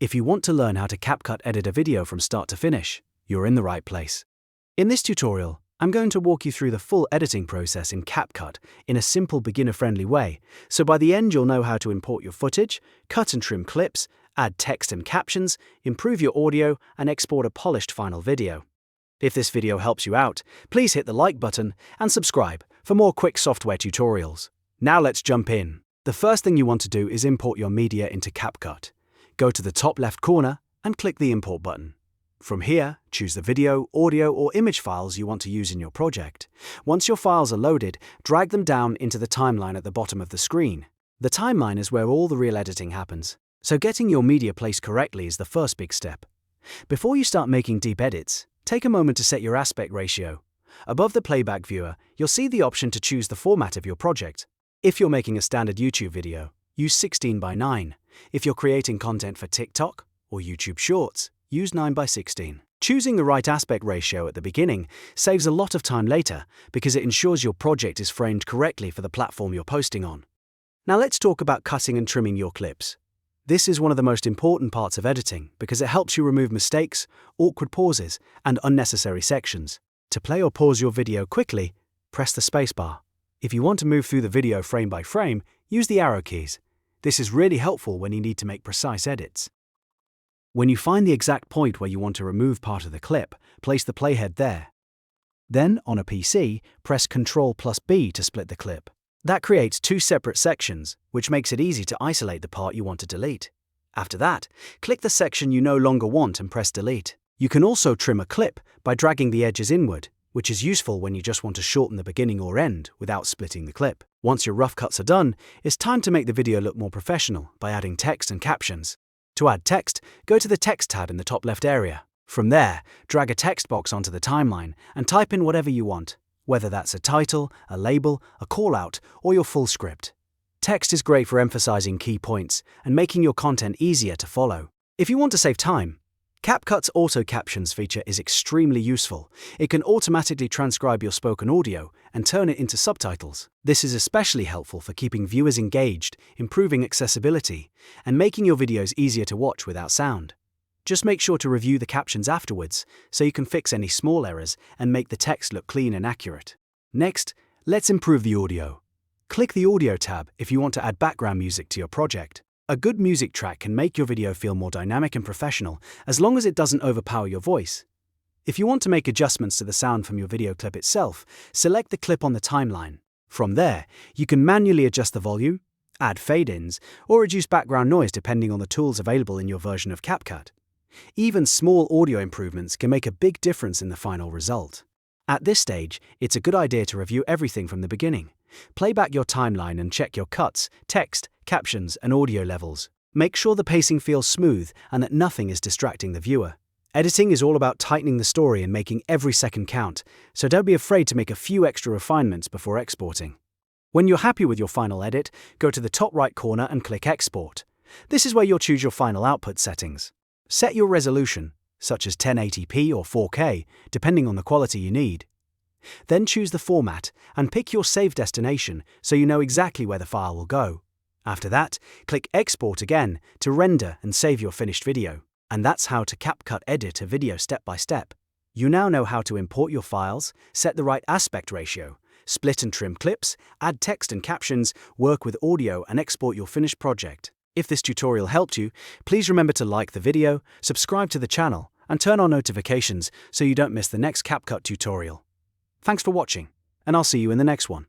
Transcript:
If you want to learn how to CapCut edit a video from start to finish, you're in the right place. In this tutorial, I'm going to walk you through the full editing process in CapCut in a simple beginner-friendly way, so by the end you'll know how to import your footage, cut and trim clips, add text and captions, improve your audio, and export a polished final video. If this video helps you out, please hit the like button and subscribe for more quick software tutorials. Now let's jump in. The first thing you want to do is import your media into CapCut. Go to the top left corner and click the Import button. From here, choose the video, audio, or image files you want to use in your project. Once your files are loaded, drag them down into the timeline at the bottom of the screen. The timeline is where all the real editing happens, so getting your media placed correctly is the first big step. Before you start making deep edits, take a moment to set your aspect ratio. Above the playback viewer, you'll see the option to choose the format of your project. If you're making a standard YouTube video, use 16:9. If you're creating content for TikTok or YouTube Shorts, use 9:16. Choosing the right aspect ratio at the beginning saves a lot of time later because it ensures your project is framed correctly for the platform you're posting on. Now let's talk about cutting and trimming your clips. This is one of the most important parts of editing because it helps you remove mistakes, awkward pauses, and unnecessary sections. To play or pause your video quickly, press the spacebar. If you want to move through the video frame by frame, use the arrow keys. This is really helpful when you need to make precise edits. When you find the exact point where you want to remove part of the clip, place the playhead there. Then, on a PC, press Ctrl+B to split the clip. That creates two separate sections, which makes it easy to isolate the part you want to delete. After that, click the section you no longer want and press Delete. You can also trim a clip by dragging the edges inward, which is useful when you just want to shorten the beginning or end without splitting the clip. Once your rough cuts are done, it's time to make the video look more professional by adding text and captions. To add text, go to the Text tab in the top left area. From there, drag a text box onto the timeline and type in whatever you want, whether that's a title, a label, a call-out, or your full script. Text is great for emphasizing key points and making your content easier to follow. If you want to save time, CapCut's Auto Captions feature is extremely useful. It can automatically transcribe your spoken audio and turn it into subtitles. This is especially helpful for keeping viewers engaged, improving accessibility, and making your videos easier to watch without sound. Just make sure to review the captions afterwards so you can fix any small errors and make the text look clean and accurate. Next, let's improve the audio. Click the Audio tab if you want to add background music to your project. A good music track can make your video feel more dynamic and professional as long as it doesn't overpower your voice. If you want to make adjustments to the sound from your video clip itself, select the clip on the timeline. From there, you can manually adjust the volume, add fade-ins, or reduce background noise depending on the tools available in your version of CapCut. Even small audio improvements can make a big difference in the final result. At this stage, it's a good idea to review everything from the beginning. Play back your timeline and check your cuts, text, captions, and audio levels. Make sure the pacing feels smooth and that nothing is distracting the viewer. Editing is all about tightening the story and making every second count, so don't be afraid to make a few extra refinements before exporting. When you're happy with your final edit, go to the top right corner and click Export. This is where you'll choose your final output settings. Set your resolution, such as 1080p or 4K, depending on the quality you need. Then choose the format and pick your save destination so you know exactly where the file will go. After that, click Export again to render and save your finished video. And that's how to CapCut edit a video step by step. You now know how to import your files, set the right aspect ratio, split and trim clips, add text and captions, work with audio, and export your finished project. If this tutorial helped you, please remember to like the video, subscribe to the channel, and turn on notifications so you don't miss the next CapCut tutorial. Thanks for watching, and I'll see you in the next one.